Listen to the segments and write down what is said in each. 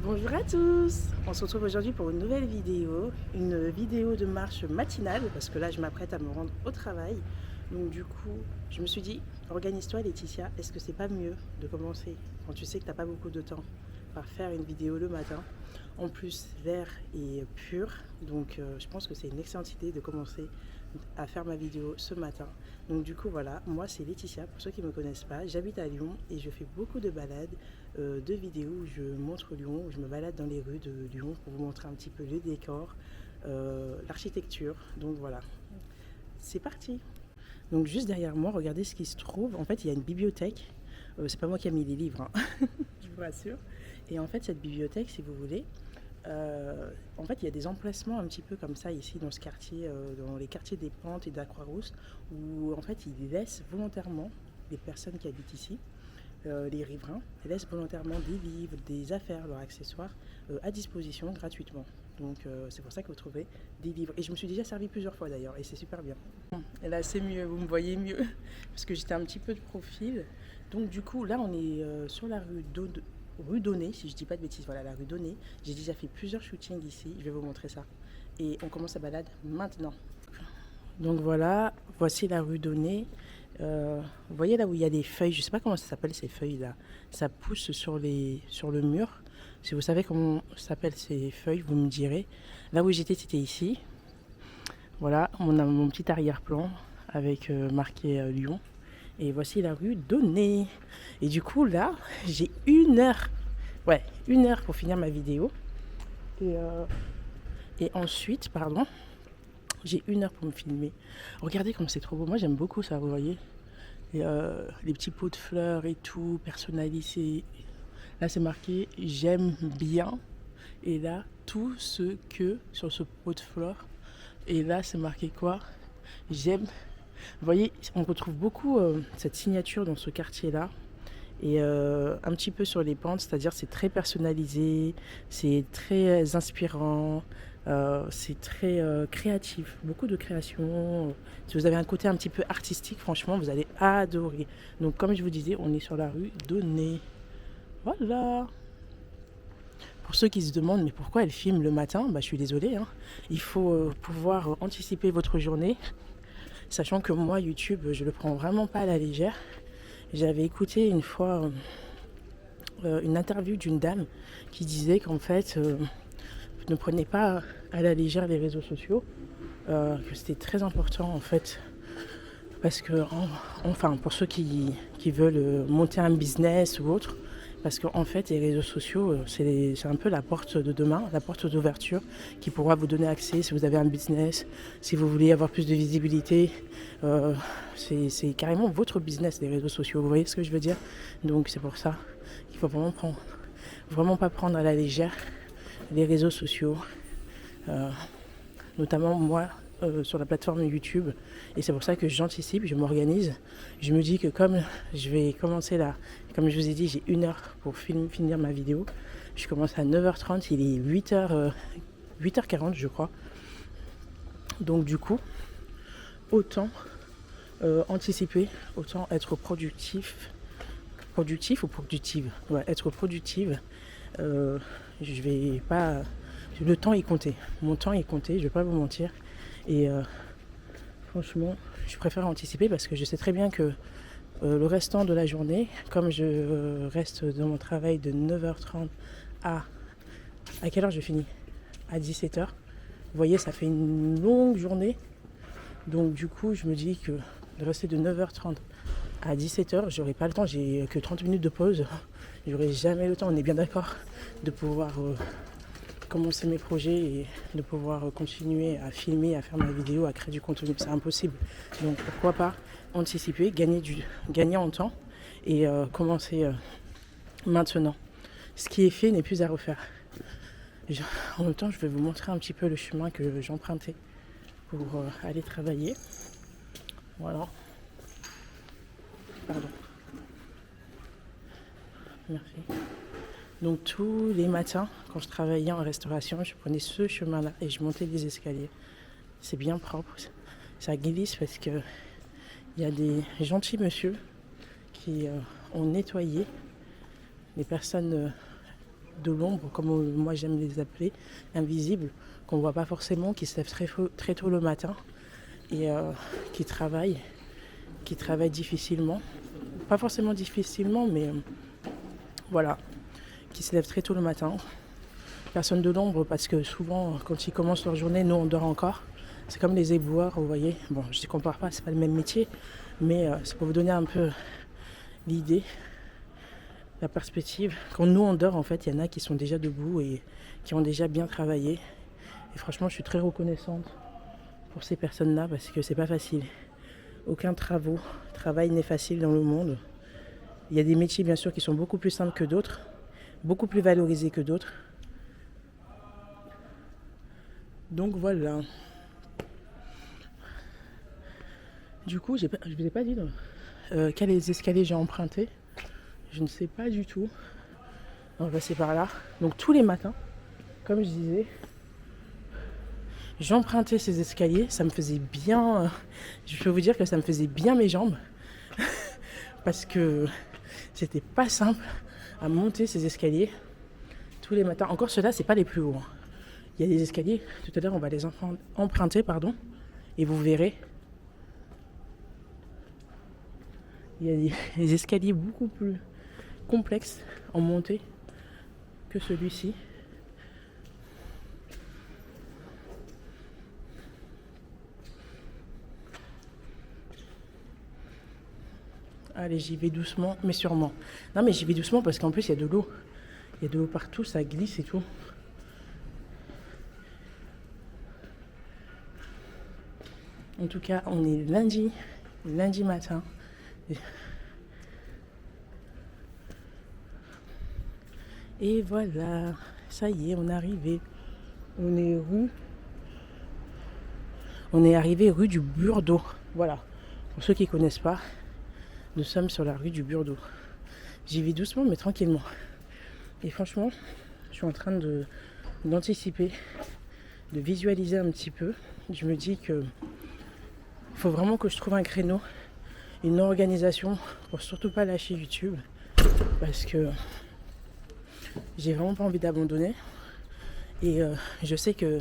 Bonjour à tous. On se retrouve aujourd'hui pour une vidéo de marche matinale, parce que là je m'apprête à me rendre au travail. Donc du coup, je me suis dit, organise-toi Laetitia, est-ce que c'est pas mieux de commencer, quand tu sais que t'as pas beaucoup de temps, par faire une vidéo le matin? En plus, l'air est pur, donc je pense que c'est une excellente idée de commencer à faire ma vidéo ce matin. Donc du coup voilà, moi c'est Laetitia, pour ceux qui ne me connaissent pas, j'habite à Lyon et je fais beaucoup de balades, de vidéos où je montre Lyon, où je me balade dans les rues de Lyon pour vous montrer un petit peu le décor, l'architecture. Donc voilà, c'est parti. Donc juste derrière moi, regardez ce qui se trouve. En fait, il y a une bibliothèque. C'est pas moi qui ai mis les livres, hein. Je vous rassure. Et en fait, cette bibliothèque, si vous voulez, en fait, il y a des emplacements un petit peu comme ça ici dans ce quartier, dans les quartiers des Pentes et de la Croix-Rousse, où en fait ils laissent volontairement les personnes qui habitent ici, les riverains, laissent volontairement des livres, des affaires, leurs accessoires à disposition gratuitement. Donc c'est pour ça que vous trouvez des livres. Et je me suis déjà servi plusieurs fois d'ailleurs, et c'est super bien. Et là c'est mieux, vous me voyez mieux, parce que j'étais un petit peu de profil. Donc du coup là on est sur la rue Donnay, si je dis pas de bêtises, voilà la rue Donnay. J'ai déjà fait plusieurs shootings ici, je vais vous montrer ça. Et on commence la balade maintenant. Donc voilà, voici la rue Donnay. Vous voyez là où il y a des feuilles, je sais pas comment ça s'appelle ces feuilles là. Ça pousse sur le mur. Si vous savez comment ça s'appelle ces feuilles, vous me direz. Là où j'étais, c'était ici. Voilà, on a mon petit arrière-plan avec marqué Lyon. Et voici la rue Donnay. Et du coup là, j'ai une heure. Ouais, une heure pour finir ma vidéo. Et, euh, et ensuite, pardon, j'ai une heure pour me filmer. Regardez comme c'est trop beau. Moi j'aime beaucoup ça, vous voyez. Et, les petits pots de fleurs et tout, personnalisés. Là c'est marqué j'aime bien. Et là, tout ce que sur ce pot de fleurs. Et là c'est marqué quoi? J'aime. Vous voyez, on retrouve beaucoup cette signature dans ce quartier-là. Et un petit peu sur les pentes, c'est-à-dire c'est très personnalisé, c'est très inspirant, c'est très créatif, beaucoup de création. Si vous avez un côté un petit peu artistique, franchement, vous allez adorer. Donc comme je vous disais, on est sur la rue Donnay. Voilà. Pour ceux qui se demandent mais pourquoi elle filme le matin, bah, je suis désolée, hein. Il faut pouvoir anticiper votre journée, sachant que moi, YouTube, je le prends vraiment pas à la légère. J'avais écouté une fois une interview d'une dame qui disait qu'en fait, ne prenez pas à la légère les réseaux sociaux, que c'était très important en fait, parce que, enfin, pour ceux qui veulent monter un business ou autre, parce qu'en fait, les réseaux sociaux, c'est un peu la porte de demain, la porte d'ouverture qui pourra vous donner accès si vous avez un business, si vous voulez avoir plus de visibilité. C'est carrément votre business, les réseaux sociaux. Vous voyez ce que je veux dire? Donc c'est pour ça qu'il faut vraiment pas prendre à la légère les réseaux sociaux. Euh, Notamment moi sur la plateforme YouTube. Et c'est pour ça que j'anticipe, je m'organise. Je me dis que comme je vais commencer là, comme je vous ai dit, j'ai une heure pour finir ma vidéo. Je commence à 9h30, il est 8h40 je crois. Donc du coup, autant anticiper, autant être productif. Productif ou productive? Ouais, être productive. Je vais pas. Le temps est compté. Mon temps est compté, je vais pas vous mentir. Et franchement, je préfère anticiper parce que je sais très bien que le restant de la journée, comme je reste dans mon travail de 9h30 à... À quelle heure je finis? À 17h. Vous voyez, ça fait une longue journée. Donc du coup, je me dis que de rester de 9h30 à 17h, j'aurai pas le temps, j'ai que 30 minutes de pause. J'aurai jamais le temps, on est bien d'accord, de pouvoir commencer mes projets et de pouvoir continuer à filmer, à faire ma vidéo, à créer du contenu. C'est impossible. Donc pourquoi pas anticiper, gagner en temps et commencer maintenant. Ce qui est fait n'est plus à refaire. En même temps, je vais vous montrer un petit peu le chemin que j'empruntais pour aller travailler. Voilà. Pardon. Merci. Donc tous les matins, quand je travaillais en restauration, je prenais ce chemin-là et je montais les escaliers. C'est bien propre, ça glisse parce que il y a des gentils monsieur qui ont nettoyé. Les personnes de l'ombre, comme moi j'aime les appeler, invisibles, qu'on ne voit pas forcément, qui se lèvent très tôt le matin et qui travaillent difficilement. Pas forcément difficilement, mais voilà, qui se lèvent très tôt le matin. Personne de l'ombre, parce que souvent, quand ils commencent leur journée, nous on dort encore. C'est comme les éboueurs, vous voyez. Bon, je ne compare pas, c'est pas le même métier, mais c'est pour vous donner un peu l'idée, la perspective. Quand nous on dort, en fait, il y en a qui sont déjà debout et qui ont déjà bien travaillé. Et franchement, je suis très reconnaissante pour ces personnes-là, parce que c'est pas facile. Aucun travail n'est facile dans le monde. Il y a des métiers, bien sûr, qui sont beaucoup plus simples que d'autres, beaucoup plus valorisés que d'autres. Donc voilà. Du coup, je ne vous ai pas dit quels escaliers j'ai emprunté. Je ne sais pas du tout. On va passer par là. Donc tous les matins, comme je disais, j'empruntais ces escaliers. Ça me faisait bien... je peux vous dire que ça me faisait bien mes jambes. Parce que c'était pas simple à monter ces escaliers tous les matins. Encore ceux-là, c'est pas les plus hauts. Il y a des escaliers, tout à l'heure on va les emprunter, et vous verrez. Il y a des escaliers beaucoup plus complexes en montée que celui-ci. Allez, j'y vais doucement, mais sûrement. Non, mais j'y vais doucement parce qu'en plus, il y a de l'eau. Il y a de l'eau partout, ça glisse et tout. En tout cas, on est lundi matin. Et voilà, ça y est, on est arrivé. On est arrivé rue du Burdeau. Voilà, pour ceux qui ne connaissent pas, nous sommes sur la rue du Burdeau. J'y vais doucement mais tranquillement. Et franchement, je suis en train d'anticiper, de visualiser un petit peu. Je me dis que il faut vraiment que je trouve un créneau, une organisation pour surtout pas lâcher YouTube, parce que j'ai vraiment pas envie d'abandonner. Et je sais que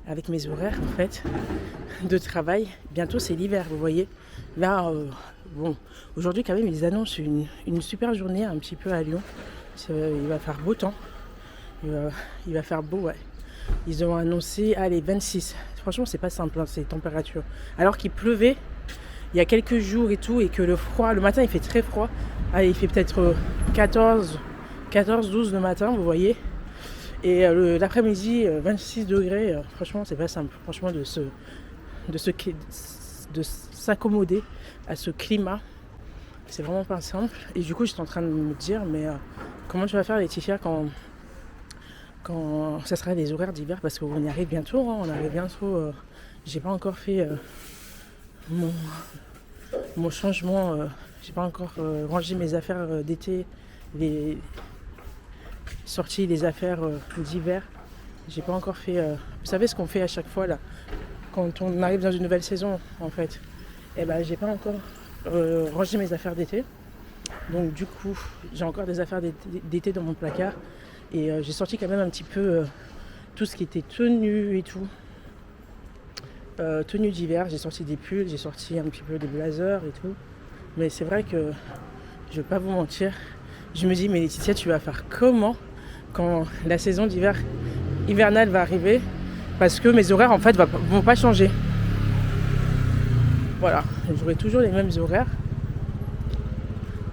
avec mes horaires en fait de travail, bientôt c'est l'hiver, vous voyez. Là, bon, aujourd'hui quand même ils annoncent une super journée un petit peu à Lyon. Il va faire beau temps. Il va faire beau, ouais. Ils ont annoncé, les 26. Franchement, c'est pas simple, hein, ces températures. Alors qu'il pleuvait il y a quelques jours et tout, et que le matin, il fait très froid. Il fait peut-être 14, 12 le matin, vous voyez. Et l'après-midi, 26 degrés. Franchement, c'est pas simple. Franchement, de s'accommoder à ce climat, c'est vraiment pas simple. Et du coup, j'étais en train de me dire, mais comment tu vas faire, Laetitia, quand ça sera des horaires d'hiver, parce qu'on y arrive bientôt, hein, j'ai pas encore fait mon changement, j'ai pas encore rangé mes affaires d'été, sorti les affaires d'hiver, j'ai pas encore fait, vous savez ce qu'on fait à chaque fois là, quand on arrive dans une nouvelle saison en fait, et j'ai pas encore rangé mes affaires d'été, donc du coup j'ai encore des affaires d'été dans mon placard. Et j'ai sorti quand même un petit peu tout ce qui était tenue et tout. Tenue d'hiver, j'ai sorti des pulls, j'ai sorti un petit peu des blazers et tout. Mais c'est vrai que, je vais pas vous mentir, je me dis, mais Laetitia, tu vas faire comment quand la saison hivernale va arriver? Parce que mes horaires en fait vont pas changer. Voilà, j'aurai toujours les mêmes horaires.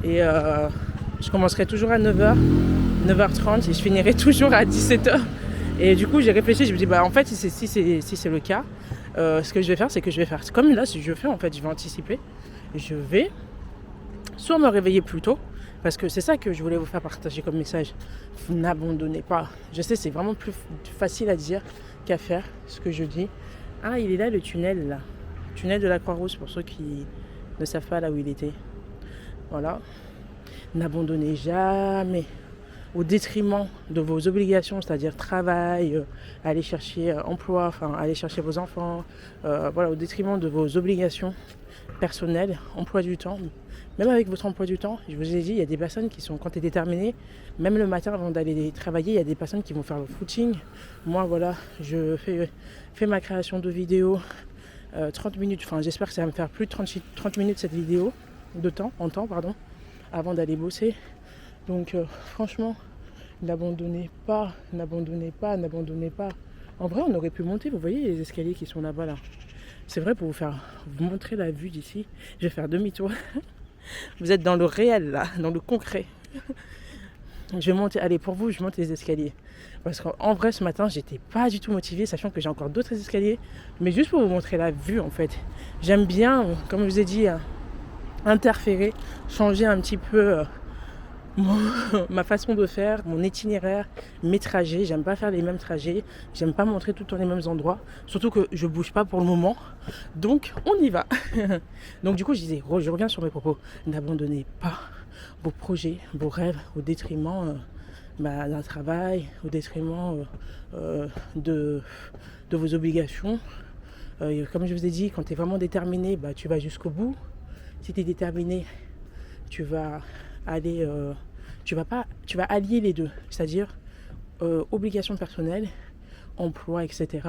Et je commencerai toujours à 9h. 9h30 et je finirai toujours à 17h. Et du coup j'ai réfléchi, je me dis en fait si c'est le cas, ce que je vais faire, c'est que je vais faire comme là, si je fais en fait, je vais anticiper. Je vais soit me réveiller plus tôt, parce que c'est ça que je voulais vous faire partager comme message. Vous n'abandonnez pas. Je sais, c'est vraiment plus facile à dire qu'à faire ce que je dis. Il est là le tunnel là. Tunnel de la Croix-Rousse pour ceux qui ne savent pas là où il était. Voilà. N'abandonnez jamais au détriment de vos obligations, c'est-à-dire travail, aller chercher emploi, aller chercher vos enfants, au détriment de vos obligations personnelles, emploi du temps. Même avec votre emploi du temps, je vous ai dit, il y a des personnes qui sont, quand tu es déterminé, même le matin avant d'aller travailler, il y a des personnes qui vont faire le footing. Moi, voilà, je fais ma création de vidéo 30 minutes. Enfin, j'espère que ça va me faire plus de 30 minutes cette vidéo avant d'aller bosser. Donc, franchement, n'abandonnez pas. En vrai, on aurait pu monter, vous voyez les escaliers qui sont là-bas, là. C'est vrai, pour vous montrer la vue d'ici, je vais faire demi-tour. Vous êtes dans le réel, là, dans le concret. Je vais monter, allez, pour vous, je monte les escaliers. Parce qu'en vrai, ce matin, j'étais pas du tout motivée, sachant que j'ai encore d'autres escaliers. Mais juste pour vous montrer la vue, en fait. J'aime bien, comme je vous ai dit, interférer, changer un petit peu ma façon de faire, mon itinéraire, mes trajets. J'aime pas faire les mêmes trajets. J'aime pas montrer tout le temps les mêmes endroits. Surtout que je bouge pas pour le moment. Donc, on y va. Donc, du coup, je reviens sur mes propos. N'abandonnez pas vos projets, vos rêves au détriment d'un travail, au détriment de vos obligations. Comme je vous ai dit, quand tu es vraiment déterminé, tu vas jusqu'au bout. Si tu es déterminé, tu vas aller, tu vas allier les deux, c'est-à-dire obligations personnelles, emploi, etc.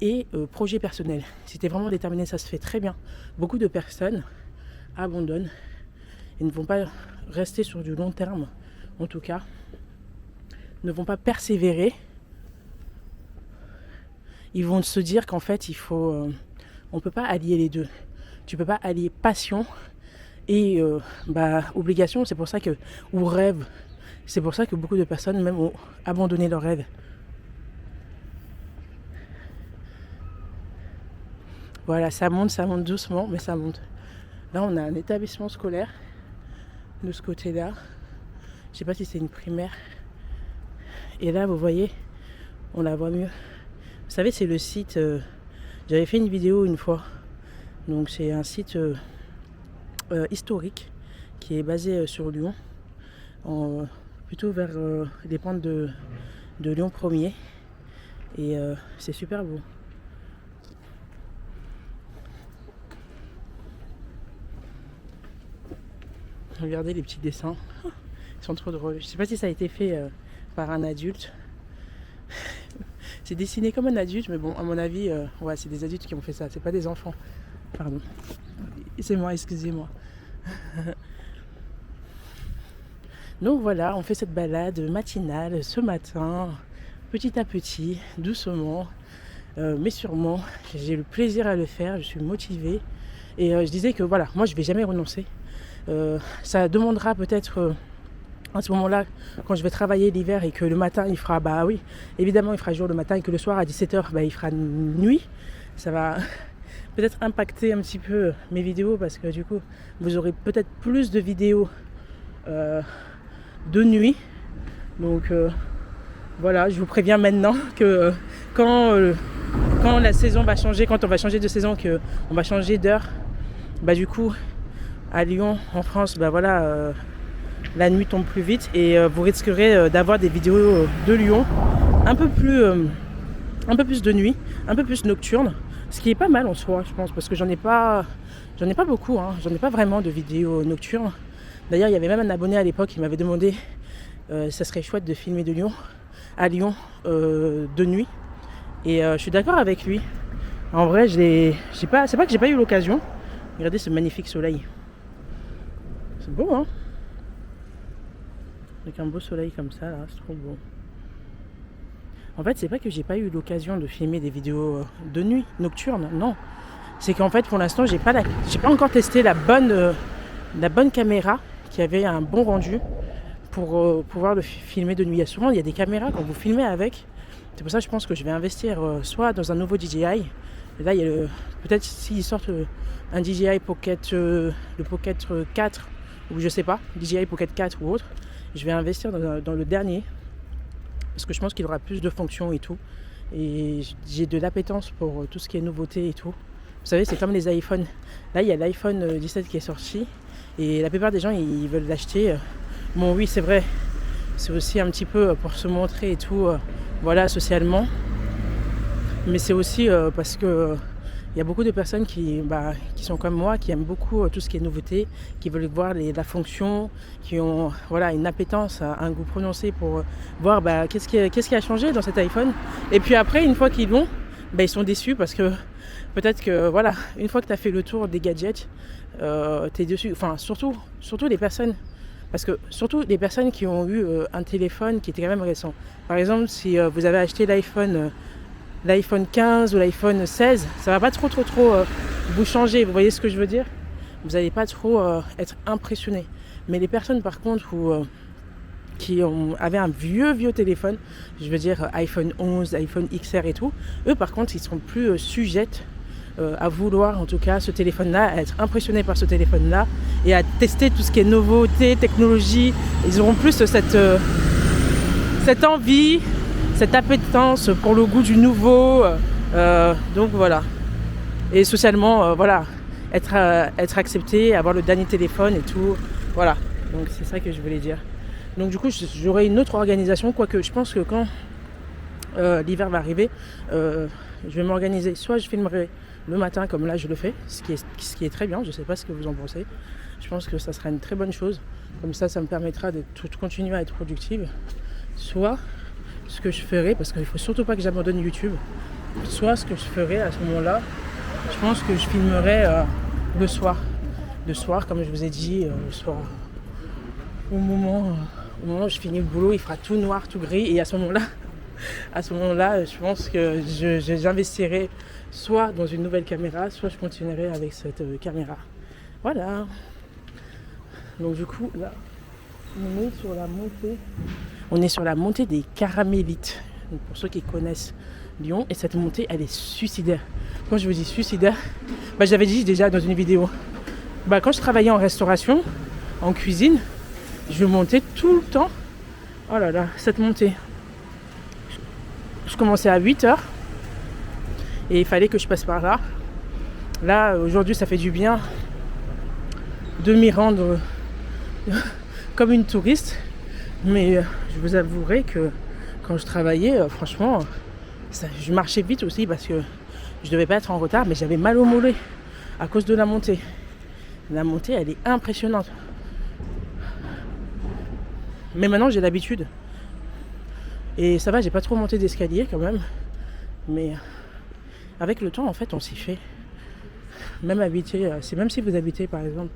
et projet personnel. Si tu es vraiment déterminé, ça se fait très bien. Beaucoup de personnes abandonnent et ne vont pas rester sur du long terme, en tout cas, ne vont pas persévérer. Ils vont se dire qu'en fait, on peut pas allier les deux. Tu peux pas allier passion et obligation. C'est pour ça que, ou rêve, c'est pour ça que beaucoup de personnes même ont abandonné leurs rêves. Voilà, ça monte doucement, mais ça monte. Là, on a un établissement scolaire de ce côté-là. Je sais pas si c'est une primaire. Et là, vous voyez, on la voit mieux. Vous savez, c'est le site. J'avais fait une vidéo une fois. Donc, c'est un site historique qui est basé sur Lyon, plutôt vers les pentes de Lyon 1er. Et c'est super beau. Regardez les petits dessins, ils sont trop drôles. Je sais pas si ça a été fait par un adulte. C'est dessiné comme un adulte, mais bon, à mon avis, ouais, c'est des adultes qui ont fait ça, c'est pas des enfants. Pardon. C'est moi, excusez-moi. Donc voilà, on fait cette balade matinale ce matin, petit à petit, doucement, mais sûrement. J'ai le plaisir à le faire, je suis motivée. Et je disais que voilà, moi je vais jamais renoncer. Ça demandera peut-être à ce moment-là, quand je vais travailler l'hiver et que le matin il fera, évidemment il fera jour le matin et que le soir à 17h il fera nuit. Ça va peut-être impacter un petit peu mes vidéos parce que du coup vous aurez peut-être plus de vidéos de nuit. Donc voilà, je vous préviens maintenant que quand la saison va changer, quand on va changer de saison, qu'on va changer d'heure, du coup à Lyon, en France, la nuit tombe plus vite et vous risquerez d'avoir des vidéos de Lyon un peu plus de nuit, un peu plus nocturne, ce qui est pas mal en soi, je pense, parce que j'en ai pas beaucoup, j'en ai pas vraiment de vidéos nocturnes. D'ailleurs, il y avait même un abonné à l'époque qui m'avait demandé ça serait chouette de filmer à Lyon de nuit, et je suis d'accord avec lui. En vrai, c'est pas que j'ai pas eu l'occasion. Regardez ce magnifique soleil. C'est beau, hein? Avec un beau soleil comme ça, là, c'est trop beau. En fait, c'est pas que j'ai pas eu l'occasion de filmer des vidéos de nuit, nocturnes, non. C'est qu'en fait, pour l'instant, j'ai pas encore testé la bonne caméra qui avait un bon rendu pour pouvoir le filmer de nuit. Il y a des caméras quand vous filmez avec. C'est pour ça que je pense que je vais investir soit dans un nouveau DJI. Et là, il y a peut-être s'ils sortent un DJI Pocket, le Pocket 4, ou je sais pas, DJI Pocket 4 ou autre, je vais investir dans le dernier parce que je pense qu'il aura plus de fonctions et tout, et j'ai de l'appétence pour tout ce qui est nouveauté et tout. Vous savez, c'est comme les iPhones. Là, il y a l'iPhone 17 qui est sorti et la plupart des gens ils veulent l'acheter. Bon, oui, c'est vrai, c'est aussi un petit peu pour se montrer et tout, voilà, socialement, mais c'est aussi parce que Il y a beaucoup de personnes qui sont comme moi, qui aiment beaucoup tout ce qui est nouveauté, qui veulent voir la fonction, qui ont une appétence, un goût prononcé pour voir qu'est-ce qui a changé dans cet iPhone. Et puis après, une fois qu'ils l'ont, ils sont déçus parce que peut-être que une fois que tu as fait le tour des gadgets, tu es dessus. Enfin, surtout les personnes. Parce que surtout les personnes qui ont eu un téléphone qui était quand même récent. Par exemple, si vous avez acheté l'iPhone 15 ou l'iPhone 16, ça va pas trop vous changer. Vous voyez ce que je veux dire? Vous n'allez pas trop être impressionné. Mais les personnes par contre avaient un vieux téléphone, je veux dire iPhone 11, iPhone XR et tout, eux par contre ils seront plus sujettes à vouloir en tout cas ce téléphone-là, à être impressionnés par ce téléphone-là et à tester tout ce qui est nouveauté, technologie. Ils auront plus cette envie, cette appétence pour le goût du nouveau. Donc voilà. Et socialement, être accepté, avoir le dernier téléphone et tout. Voilà. Donc c'est ça que je voulais dire. Donc du coup, j'aurai une autre organisation, quoique je pense que quand l'hiver va arriver, je vais m'organiser. Soit je filmerai le matin comme là je le fais, ce qui est très bien. Je ne sais pas ce que vous en pensez. Je pense que ça sera une très bonne chose. Comme ça me permettra de continuer à être productive. Soit ce que je ferai, parce qu'il ne faut surtout pas que j'abandonne YouTube, soit ce que je ferai à ce moment-là, je pense que je filmerai le soir. Le soir, comme je vous ai dit, le soir, au moment où je finis le boulot, il fera tout noir, tout gris, et à ce moment-là, je pense que j'investirai soit dans une nouvelle caméra, soit je continuerai avec cette caméra. Voilà. Donc du coup, là, on est sur la montée des Caramélites. Donc, pour ceux qui connaissent Lyon, et cette montée, elle est suicidaire. Quand je vous dis suicidaire, j'avais dit déjà dans une vidéo. Quand je travaillais en restauration, en cuisine, je montais tout le temps. Oh là là, cette montée. Je commençais à 8h et il fallait que je passe par là. Là, aujourd'hui, ça fait du bien de m'y rendre comme une touriste. Mais je vous avouerai que quand je travaillais, franchement, je marchais vite aussi parce que je devais pas être en retard, mais j'avais mal au mollet à cause de la montée. La montée, elle est impressionnante. Mais maintenant, j'ai l'habitude. Et ça va, j'ai pas trop monté d'escalier quand même. Mais avec le temps, en fait, on s'y fait. Même si vous habitez, par exemple,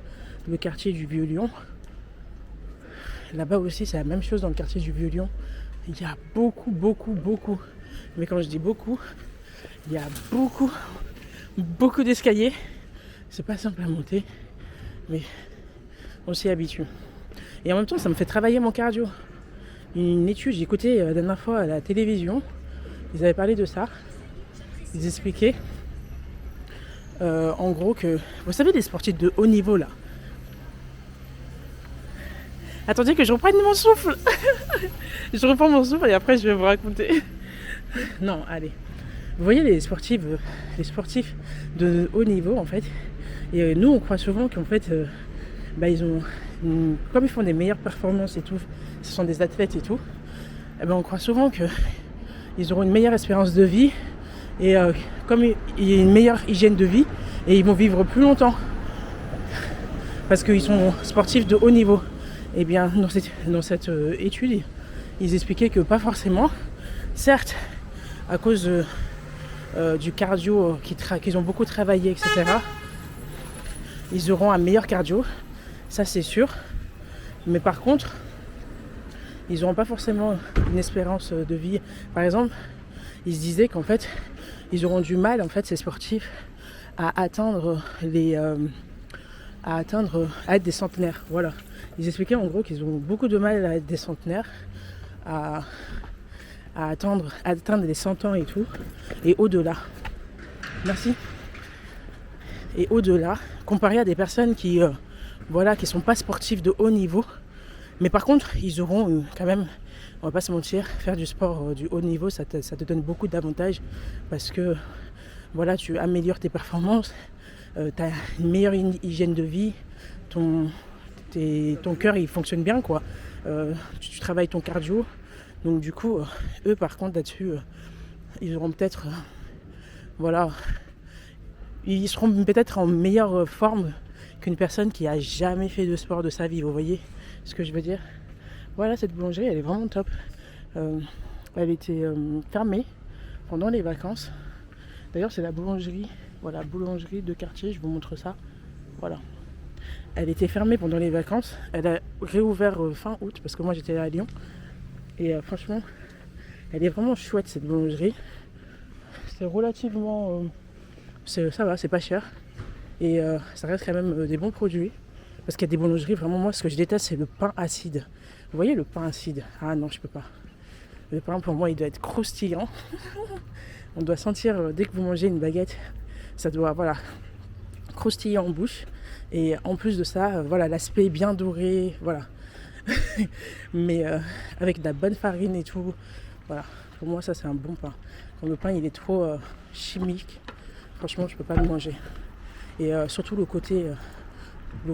le quartier du Vieux-Lyon, là-bas aussi, c'est la même chose dans le quartier du Vieux-Lyon. Il y a beaucoup. Mais quand je dis beaucoup, il y a beaucoup d'escaliers. C'est pas simple à monter, mais on s'y habitue. Et en même temps, ça me fait travailler mon cardio. Une étude, j'ai écouté la dernière fois à la télévision, ils avaient parlé de ça. Ils expliquaient en gros que, vous savez, les sportifs de haut niveau là. Attendez que je reprenne mon souffle. Je reprends mon souffle et après je vais vous raconter. Non, allez. Vous voyez les sportifs de haut niveau en fait. Et nous on croit souvent qu'en fait ils ont comme ils font des meilleures performances et tout, ce sont des athlètes et tout, on croit souvent qu'ils auront une meilleure espérance de vie et comme il y a une meilleure hygiène de vie et ils vont vivre plus longtemps parce qu'ils sont sportifs de haut niveau. Et bien dans cette étude, ils expliquaient que pas forcément. Certes, à cause du cardio qu'ils ont beaucoup travaillé, etc., ils auront un meilleur cardio, ça c'est sûr. Mais par contre, ils n'auront pas forcément une espérance de vie. Par exemple, ils se disaient qu'en fait, ils auront du mal, en fait, ces sportifs, à atteindre à être des centenaires. Voilà. Ils expliquaient en gros qu'ils ont beaucoup de mal à être des centenaires, à atteindre les 100 ans et tout, et au-delà. Merci. Et au-delà, comparé à des personnes qui sont pas sportifs de haut niveau, mais par contre, ils auront quand même, on va pas se mentir, faire du sport du haut niveau, ça te donne beaucoup d'avantages parce que voilà, tu améliores tes performances, tu as une meilleure hygiène de vie, ton cœur il fonctionne bien quoi, tu travailles ton cardio. Donc du coup, eux par contre là-dessus, ils auront peut-être ils seront peut-être en meilleure forme qu'une personne qui a jamais fait de sport de sa vie, vous voyez ce que je veux dire. Voilà, cette boulangerie, elle est vraiment top. Elle était fermée pendant les vacances. D'ailleurs, c'est la boulangerie, voilà, boulangerie de quartier, je vous montre ça. Voilà. Elle était fermée pendant les vacances. Elle a réouvert fin août parce que moi j'étais à Lyon. Et franchement, elle est vraiment chouette cette boulangerie. C'est relativement... ça va, c'est pas cher. Et ça reste quand même des bons produits. Parce qu'il y a des boulangeries, vraiment moi ce que je déteste c'est le pain acide. Vous voyez le pain acide? Ah non, je peux pas. Le pain pour moi il doit être croustillant. On doit sentir dès que vous mangez une baguette, ça doit voilà croustiller en bouche. Et en plus de ça, voilà l'aspect bien doré, voilà. Mais avec de la bonne farine et tout, voilà. Pour moi ça c'est un bon pain. Quand le pain il est trop chimique, franchement je peux pas le manger. Et surtout le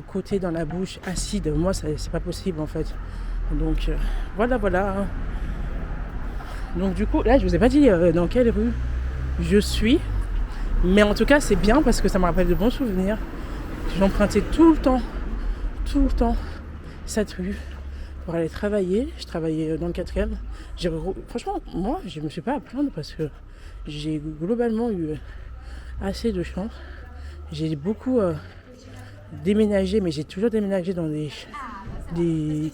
côté dans la bouche acide, moi c'est pas possible en fait. Donc voilà. Donc du coup là je vous ai pas dit dans quelle rue je suis, mais en tout cas c'est bien parce que ça me rappelle de bons souvenirs. J'empruntais tout le temps cette rue pour aller travailler. Je travaillais dans le 4e. Franchement moi je me suis pas à plaindre parce que j'ai globalement eu assez de chance. J'ai beaucoup déménagé, mais j'ai toujours déménagé dans des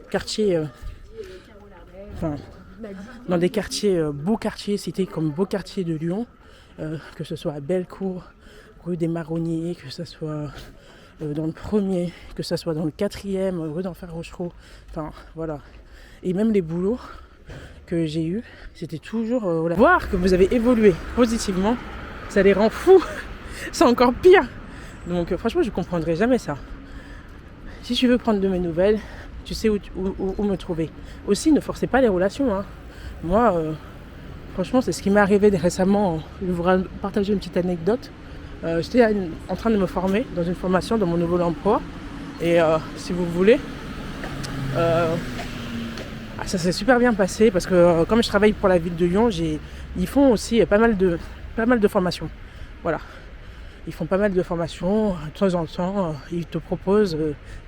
quartiers, dans des quartiers, beaux quartiers, cités comme beaux quartiers de Lyon, que ce soit à Bellecour, rue des Marronniers, que ce soit dans le 1er, que ce soit dans le 4e, rue d'Enfer Rochereau, enfin voilà. Et même les boulots que j'ai eus, c'était toujours... voilà. Voir que vous avez évolué positivement, ça les rend fous. C'est encore pire. Donc franchement je comprendrai jamais ça. Si tu veux prendre de mes nouvelles, tu sais où me trouver. Aussi ne forcez pas les relations hein. Moi franchement c'est ce qui m'est arrivé récemment. Je vais vous partager une petite anecdote. J'étais en train de me former dans une formation dans mon nouveau emploi. Et si vous voulez ça s'est super bien passé parce que comme je travaille pour la ville de Lyon, ils font aussi pas mal de formations. Voilà. Ils font pas mal de formations, de temps en temps, ils te proposent,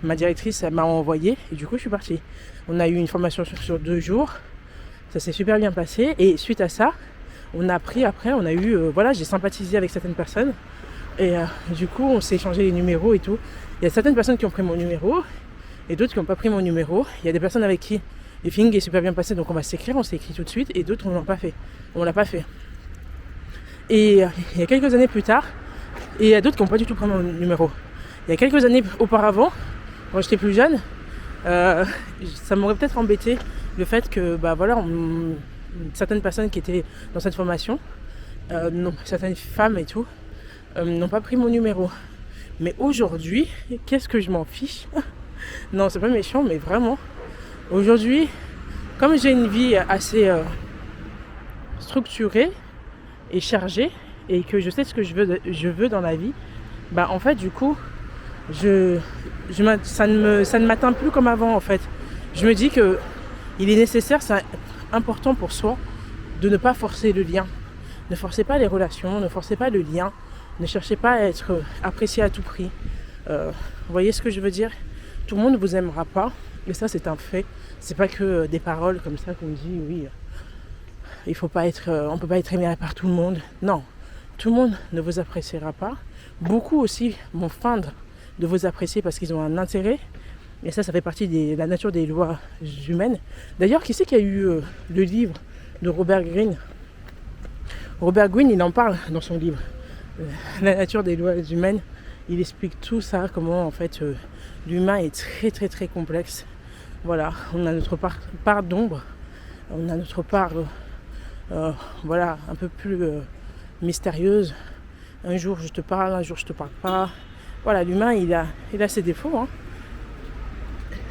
ma directrice elle m'a envoyé et du coup je suis partie. On a eu une formation sur 2 jours, ça s'est super bien passé et suite à ça, on a eu, j'ai sympathisé avec certaines personnes et du coup on s'est échangé les numéros et tout. Il y a certaines personnes qui ont pris mon numéro et d'autres qui n'ont pas pris mon numéro. Il y a des personnes avec qui le feeling est super bien passé donc on s'est écrit tout de suite et d'autres on l'a pas fait. Et il y a quelques années plus tard, et il y a d'autres qui n'ont pas du tout pris mon numéro. Il y a quelques années auparavant, quand j'étais plus jeune, ça m'aurait peut-être embêté le fait que certaines personnes qui étaient dans cette formation, certaines femmes et tout, n'ont pas pris mon numéro. Mais aujourd'hui, qu'est-ce que je m'en fiche? Non, c'est pas méchant, mais vraiment. Aujourd'hui, comme j'ai une vie assez structurée et chargée, et que je sais ce que je veux dans la vie, en fait du coup ça ne m'atteint plus comme avant en fait. Je me dis que il est nécessaire, c'est important pour soi de ne pas forcer le lien. Ne forcez pas les relations, ne forcez pas le lien, ne cherchez pas à être apprécié à tout prix. Vous voyez ce que je veux dire? Tout le monde ne vous aimera pas, et ça c'est un fait. C'est pas que des paroles comme ça qu'on dit oui, on peut pas être aimé par tout le monde. Non. Tout le monde ne vous appréciera pas. Beaucoup aussi vont feindre de vous apprécier parce qu'ils ont un intérêt. Et ça fait partie de la nature des lois humaines. D'ailleurs, qui c'est qui a eu le livre de Robert Greene? Robert Greene, il en parle dans son livre. La nature des lois humaines. Il explique tout ça, comment en fait l'humain est très très très complexe. Voilà, on a notre part d'ombre. On a notre part, un peu plus... mystérieuse. Un jour je te parle, un jour je te parle pas. Voilà, l'humain il a ses défauts hein.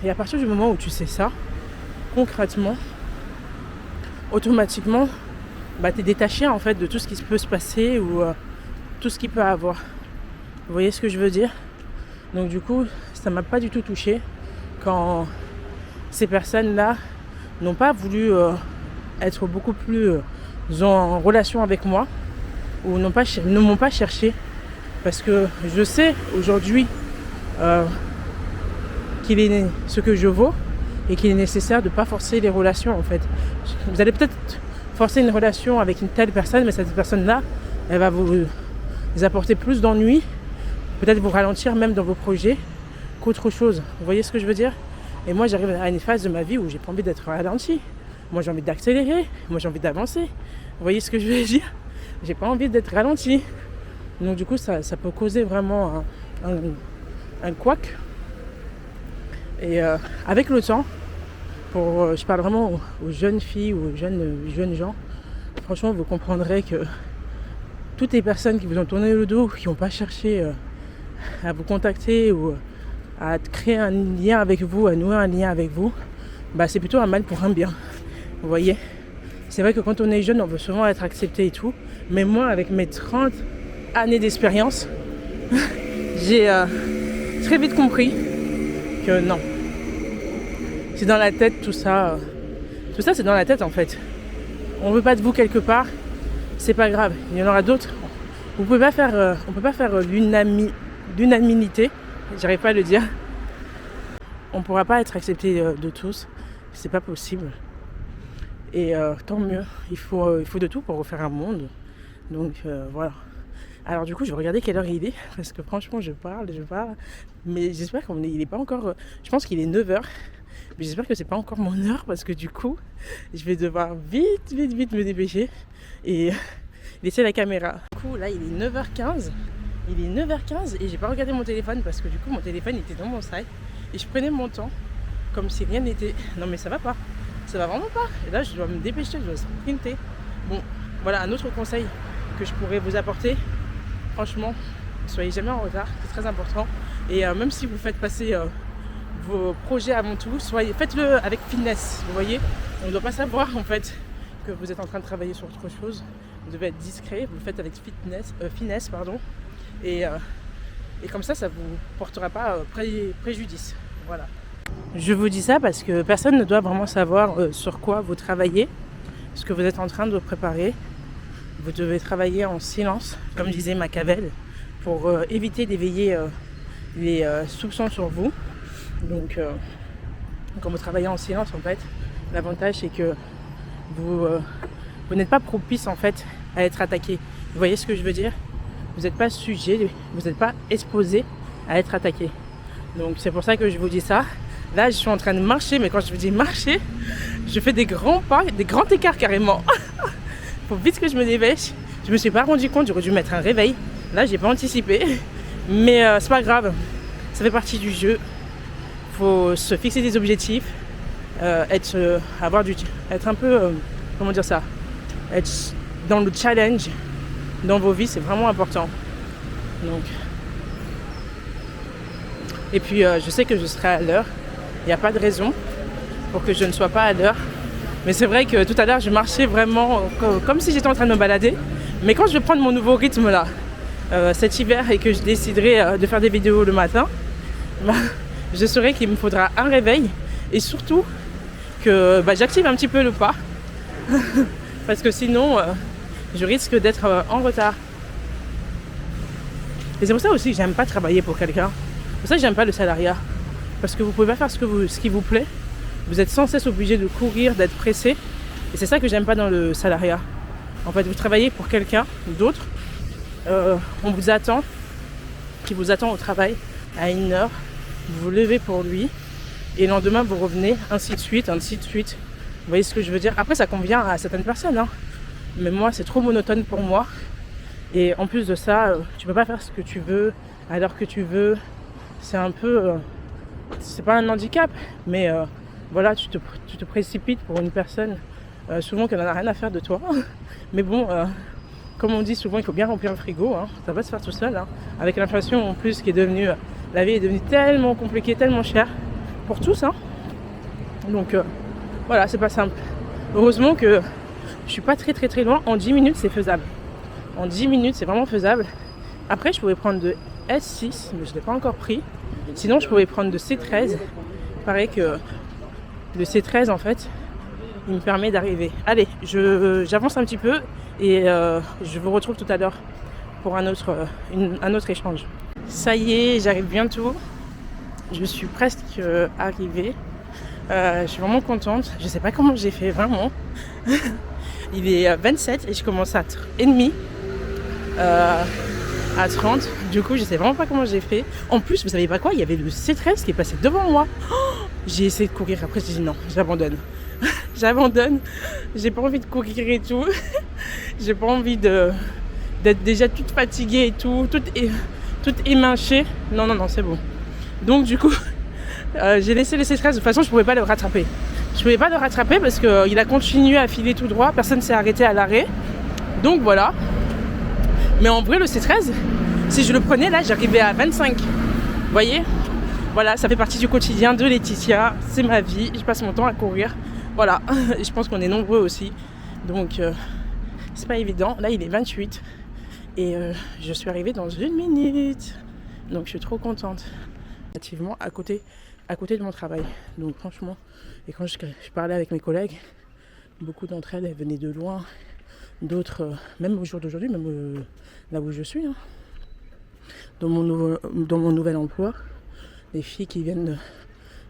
Et à partir du moment où tu sais ça, concrètement, automatiquement t'es détaché en fait de tout ce qui peut se passer ou tout ce qu'il peut avoir. Vous voyez ce que je veux dire? Donc du coup ça m'a pas du tout touché quand ces personnes là n'ont pas voulu être beaucoup plus en relation avec moi, ou ne m'ont pas cherché Parce que je sais aujourd'hui qu'il est ce que je vaux et qu'il est nécessaire de ne pas forcer les relations en fait. Vous allez peut-être forcer une relation avec une telle personne, mais cette personne-là, elle va vous apporter plus d'ennuis, peut-être vous ralentir même dans vos projets qu'autre chose. Vous voyez ce que je veux dire? Et moi, j'arrive à une phase de ma vie où j'ai pas envie d'être ralenti. Moi, j'ai envie d'accélérer. Moi, j'ai envie d'avancer. Vous voyez ce que je veux dire? J'ai pas envie d'être ralenti. Donc du coup, ça peut causer vraiment un couac. Et avec le temps, je parle vraiment aux jeunes filles ou aux jeunes gens, franchement, vous comprendrez que toutes les personnes qui vous ont tourné le dos, qui n'ont pas cherché à vous contacter ou à créer un lien avec vous, à nouer un lien avec vous, bah, c'est plutôt un mal pour un bien. Vous voyez? C'est vrai que quand on est jeune, on veut souvent être accepté et tout. Mais moi, avec mes 30 années d'expérience, j'ai très vite compris que non. C'est dans la tête tout ça. Tout ça, c'est dans la tête en fait. On veut pas de vous quelque part, c'est pas grave. Il y en aura d'autres. On peut pas faire l'unanimité. J'arrive pas à le dire. On pourra pas être accepté de tous. C'est pas possible. Et tant mieux. Il faut de tout pour refaire un monde. Donc voilà. Alors du coup, je vais regarder quelle heure il est. Parce que franchement, je parle. Mais j'espère qu'il n'est pas encore... je pense qu'il est 9h. Mais j'espère que c'est pas encore mon heure. Parce que du coup, je vais devoir vite me dépêcher. Et laisser la caméra. Du coup, là, il est 9h15. Et j'ai pas regardé mon téléphone. Parce que du coup, mon téléphone était dans mon sac. Et je prenais mon temps. Comme si rien n'était. Non mais ça va pas. Ça va vraiment pas. Et là, je dois me dépêcher, je dois sprinter. Bon, voilà un autre conseil que je pourrais vous apporter. Franchement, ne soyez jamais en retard, c'est très important. Et même si vous faites passer vos projets avant tout, faites-le avec finesse. Vous voyez, on ne doit pas savoir en fait que vous êtes en train de travailler sur autre chose. Vous devez être discret, vous le faites avec finesse. Et comme ça ne vous portera pas préjudice. Voilà. Je vous dis ça parce que personne ne doit vraiment savoir sur quoi vous travaillez, ce que vous êtes en train de préparer. Vous devez travailler en silence, comme disait Machiavel, pour éviter d'éveiller les soupçons sur vous. Donc, quand vous travaillez en silence, en fait, l'avantage c'est que vous n'êtes pas propice en fait à être attaqué. Vous voyez ce que je veux dire? Vous n'êtes pas sujet, vous n'êtes pas exposé à être attaqué. Donc c'est pour ça que je vous dis ça. Là, je suis en train de marcher, mais quand je vous dis marcher, je fais des grands pas, des grands écarts carrément. Faut vite que je me dépêche. Je me suis pas rendu compte, j'aurais dû mettre un réveil. Là, j'ai pas anticipé. Mais c'est pas grave. Ça fait partie du jeu. Faut se fixer des objectifs. Être un peu, comment dire ça? Être dans le challenge dans vos vies, c'est vraiment important. Donc. Et puis, je sais que je serai à l'heure. Il n'y a pas de raison pour que je ne sois pas à l'heure. Mais c'est vrai que tout à l'heure, je marchais vraiment comme si j'étais en train de me balader. Mais quand je vais prendre mon nouveau rythme là, cet hiver, et que je déciderai de faire des vidéos le matin, je saurai qu'il me faudra un réveil. Et surtout, que j'active un petit peu le pas. Parce que sinon, je risque d'être en retard. Et c'est pour ça aussi que j'aime pas travailler pour quelqu'un. C'est pour ça que j'aime pas le salariat. Parce que vous pouvez pas faire ce qui vous plaît. Vous êtes sans cesse obligé de courir, d'être pressé. Et c'est ça que j'aime pas dans le salariat. En fait, vous travaillez pour quelqu'un d'autre. On vous attend, qui vous attend au travail à une heure. Vous vous levez pour lui. Et le lendemain, vous revenez, ainsi de suite. Vous voyez ce que je veux dire? Après, ça convient à certaines personnes. Hein. Mais moi, c'est trop monotone pour moi. Et en plus de ça, tu peux pas faire ce que tu veux, à l'heure que tu veux. C'est un peu... c'est pas un handicap, mais voilà, tu te précipites pour une personne souvent qu'elle n'en a rien à faire de toi. Mais bon, comme on dit souvent, il faut bien remplir le frigo, hein. Ça va se faire tout seul. Hein. Avec l'inflation en plus qui est devenue... la vie est devenue tellement compliquée, tellement chère pour tous. Hein. Donc voilà, c'est pas simple. Heureusement que je suis pas très loin. En 10 minutes, c'est faisable. En 10 minutes, c'est vraiment faisable. Après, je pouvais prendre de S6, mais je ne l'ai pas encore pris. Sinon, je pouvais prendre de C13. Il paraît que le C13, en fait, il me permet d'arriver. Allez, j'avance un petit peu et je vous retrouve tout à l'heure pour un autre échange. Ça y est, j'arrive bientôt. Je suis presque arrivée. Je suis vraiment contente. Je sais pas comment j'ai fait, vraiment. Il est 27 et je commence à 30 à 30. Du coup, je sais vraiment pas comment j'ai fait. En plus, vous savez pas quoi, il y avait le C13 qui est passé devant moi. J'ai essayé de courir. Après, j'ai dit non, j'abandonne. J'abandonne. J'ai pas envie de courir et tout. J'ai pas envie d'être déjà toute fatiguée et tout, toute éminchée. Non, c'est bon. Donc, du coup, j'ai laissé le C13. De toute façon, je pouvais pas le rattraper. Je pouvais pas le rattraper parce qu'il a continué à filer tout droit. Personne s'est arrêté à l'arrêt. Donc, voilà. Mais en vrai, le C13, si je le prenais, là, j'arrivais à 25. Vous voyez ? Voilà, ça fait partie du quotidien de Laetitia. C'est ma vie. Je passe mon temps à courir. Voilà. Et je pense qu'on est nombreux aussi. Donc, c'est pas évident. Là, il est 28. Et je suis arrivée dans 1 minute. Donc, je suis trop contente. Relativement à côté de mon travail. Donc, franchement, et quand je parlais avec mes collègues, beaucoup d'entre elles venaient de loin. D'autres, même au jour d'aujourd'hui, même là où je suis, hein, dans mon nouvel emploi, les filles qui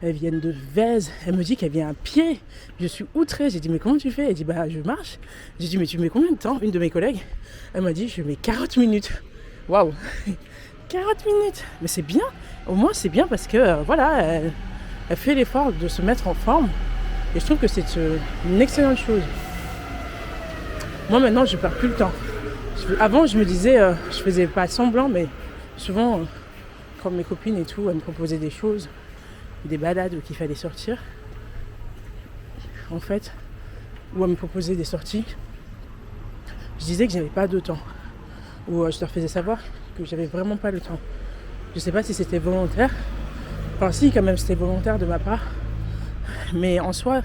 elles viennent de Vèze. Elle me dit qu'elle vient à pied. Je suis outrée. J'ai dit mais comment tu fais ? Elle dit bah je marche. J'ai dit mais tu mets combien de temps ? Une de mes collègues, elle m'a dit je mets 40 minutes. Waouh, 40 minutes. Mais c'est bien. Au moins c'est bien parce que voilà, elle fait l'effort de se mettre en forme. Et je trouve que c'est une excellente chose. Moi maintenant je perds plus le temps. Avant je me disais, je faisais pas semblant, mais souvent quand mes copines et tout, elles me proposaient des choses, des balades où qu'il fallait sortir, en fait, ou elles me proposaient des sorties, je disais que j'avais pas de temps. Ou je leur faisais savoir que j'avais vraiment pas le temps. Je sais pas si c'était volontaire. Enfin si, quand même c'était volontaire de ma part. Mais en soi,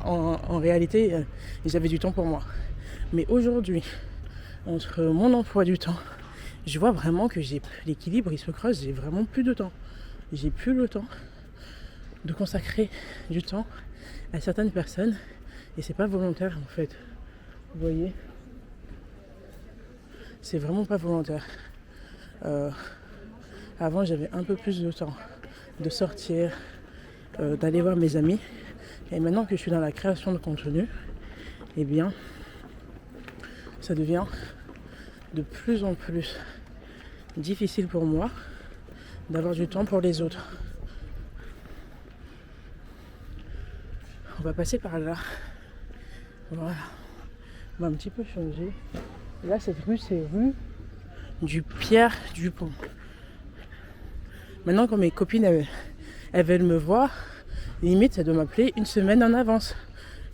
en réalité, j'avais du temps pour moi. Mais aujourd'hui, entre mon emploi du temps, je vois vraiment que l'équilibre il se creuse, j'ai vraiment plus de temps. J'ai plus le temps de consacrer du temps à certaines personnes et c'est pas volontaire en fait. Vous voyez, c'est vraiment pas volontaire. Avant j'avais un peu plus de temps de sortir, d'aller voir mes amis, et maintenant que je suis dans la création de contenu, eh bien ça devient de plus en plus difficile pour moi d'avoir du temps pour les autres. On va passer par là. Voilà. On va un petit peu changer. Là, cette rue, c'est rue du Pierre Dupont. Maintenant, quand mes copines elles veulent me voir, limite, ça doit m'appeler 1 semaine en avance.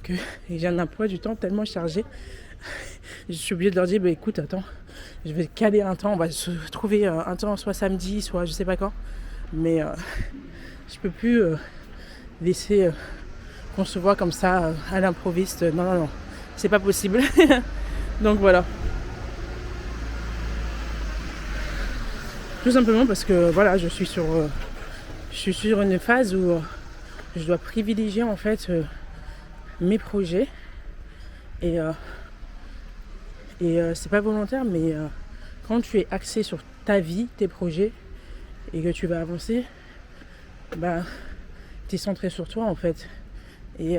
Que j'ai un emploi du temps tellement chargé. Je suis obligée de leur dire, bah, écoute, attends, je vais caler un temps, on va se trouver un temps, soit samedi, soit je sais pas quand. Mais je peux plus laisser qu'on se voit comme ça à l'improviste. Non, c'est pas possible. Donc voilà. Tout simplement parce que voilà, je suis sur une phase où je dois privilégier en fait mes projets et c'est pas volontaire, mais quand tu es axé sur ta vie, tes projets et que tu vas avancer, bah tu es centré sur toi en fait et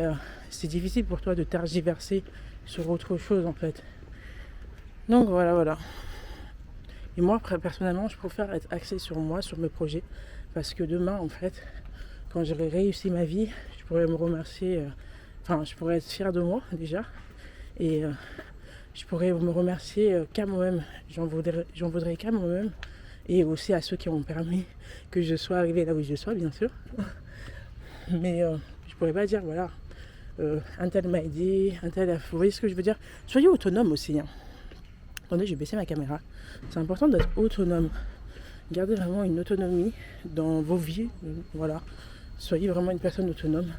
c'est difficile pour toi de tergiverser sur autre chose en fait. Donc voilà. Et moi personnellement je préfère être axé sur moi, sur mes projets, parce que demain en fait, quand j'aurai réussi ma vie, je pourrais me remercier, je pourrais être fier de moi déjà, et je pourrais me remercier qu'à moi-même, j'en voudrais qu'à moi-même, et aussi à ceux qui ont permis que je sois arrivée là où je sois, bien sûr. Mais je pourrais pas dire, voilà, un tel m'a aidé, un tel a... Vous voyez ce que je veux dire ? Soyez autonome aussi. Hein. Attendez, je vais baisser ma caméra. C'est important d'être autonome. Gardez vraiment une autonomie dans vos vies. Voilà. Soyez vraiment une personne autonome.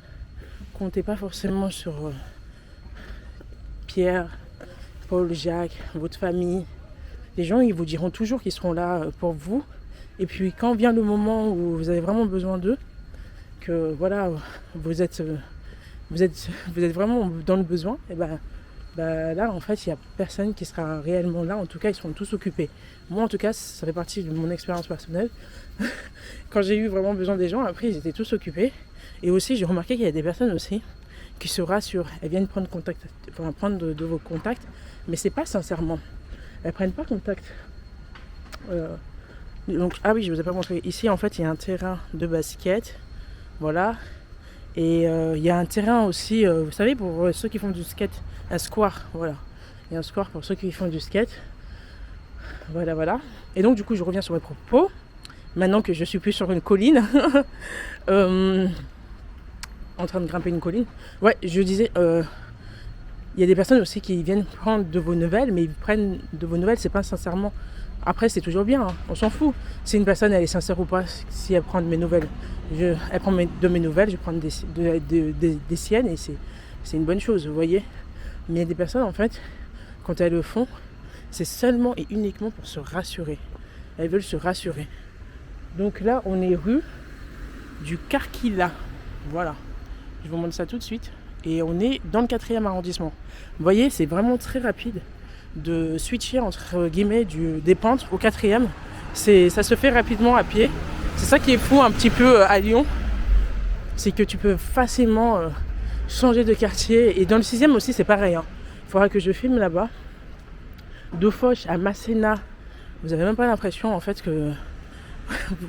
Comptez pas forcément sur Pierre, Paul, Jacques, votre famille. Les gens, ils vous diront toujours qu'ils seront là pour vous. Et puis quand vient le moment où vous avez vraiment besoin d'eux, que voilà, vous êtes vraiment dans le besoin, et ben bah là en fait il n'y a personne qui sera réellement là, en tout cas ils seront tous occupés. Moi en tout cas ça fait partie de mon expérience personnelle. Quand j'ai eu vraiment besoin des gens, après ils étaient tous occupés. Et aussi j'ai remarqué qu'il y a des personnes aussi qui se rassurent, elles viennent prendre contact, enfin prendre de vos contacts, mais c'est pas sincèrement. Elles prennent pas contact. Donc ah oui, je vous ai pas montré. Ici en fait il y a un terrain de basket, voilà. Et il y a un terrain aussi, vous savez, pour ceux qui font du skate, un square, voilà. Il y a un square pour ceux qui font du skate. Voilà. Et donc du coup je reviens sur mes propos. Maintenant que je suis plus sur une colline, en train de grimper une colline. Ouais, je disais, il y a des personnes aussi qui viennent prendre de vos nouvelles, mais ils prennent de vos nouvelles, c'est pas sincèrement. Après, c'est toujours bien, hein, on s'en fout. Si une personne, elle est sincère ou pas, si elle prend de mes nouvelles, elle prend de mes nouvelles, je prends des siennes et c'est une bonne chose, vous voyez. Mais il y a des personnes, en fait, quand elles le font, c'est seulement et uniquement pour se rassurer. Elles veulent se rassurer. Donc là, on est rue du Carquila. Voilà. Je vous montre ça tout de suite. Et on est dans le 4e arrondissement. Vous voyez, c'est vraiment très rapide de switcher entre guillemets des pentes au 4e. Ça se fait rapidement à pied. C'est ça qui est fou un petit peu à Lyon. C'est que tu peux facilement changer de quartier. Et dans le 6e aussi, c'est pareil. Il faudra que je filme là-bas. D'Ofoche à Masséna. Vous n'avez même pas l'impression en fait que...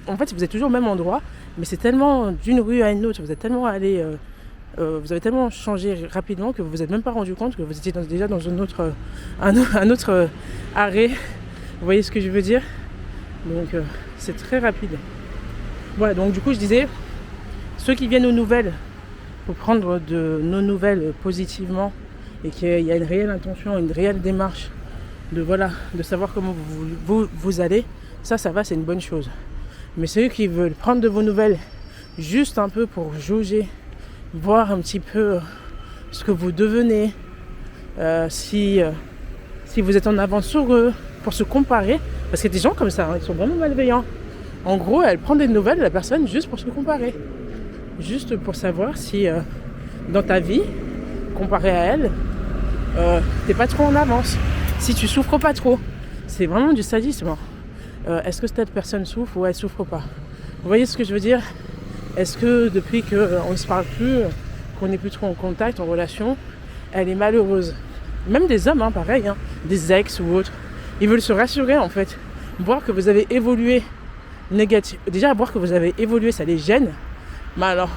en fait, vous êtes toujours au même endroit. Mais c'est tellement d'une rue à une autre. Vous êtes tellement allé... vous avez tellement changé rapidement que vous vous êtes même pas rendu compte que vous étiez déjà dans un autre arrêt. Vous voyez ce que je veux dire? Donc c'est très rapide. Voilà, donc du coup je disais, ceux qui viennent aux nouvelles pour prendre de nos nouvelles positivement et qu'il y a une réelle intention, une réelle démarche de savoir comment vous allez, ça va, c'est une bonne chose. Mais ceux qui veulent prendre de vos nouvelles juste un peu pour jauger, voir un petit peu ce que vous devenez, si vous êtes en avance sur eux, pour se comparer, parce qu'il y a des gens comme ça, ils sont vraiment malveillants. En gros, elle prend des nouvelles de la personne juste pour se comparer, juste pour savoir si dans ta vie, comparé à elle, t'es pas trop en avance, si tu souffres pas trop. C'est vraiment du sadisme. Est-ce que cette personne souffre ou elle souffre pas? Vous voyez ce que je veux dire? Est-ce que depuis qu'on ne se parle plus, qu'on n'est plus trop en contact, en relation, elle est malheureuse? Même des hommes, pareil, des ex ou autres. Ils veulent se rassurer en fait. Voir que vous avez évolué négatif. Déjà, voir que vous avez évolué, ça les gêne. Mais alors,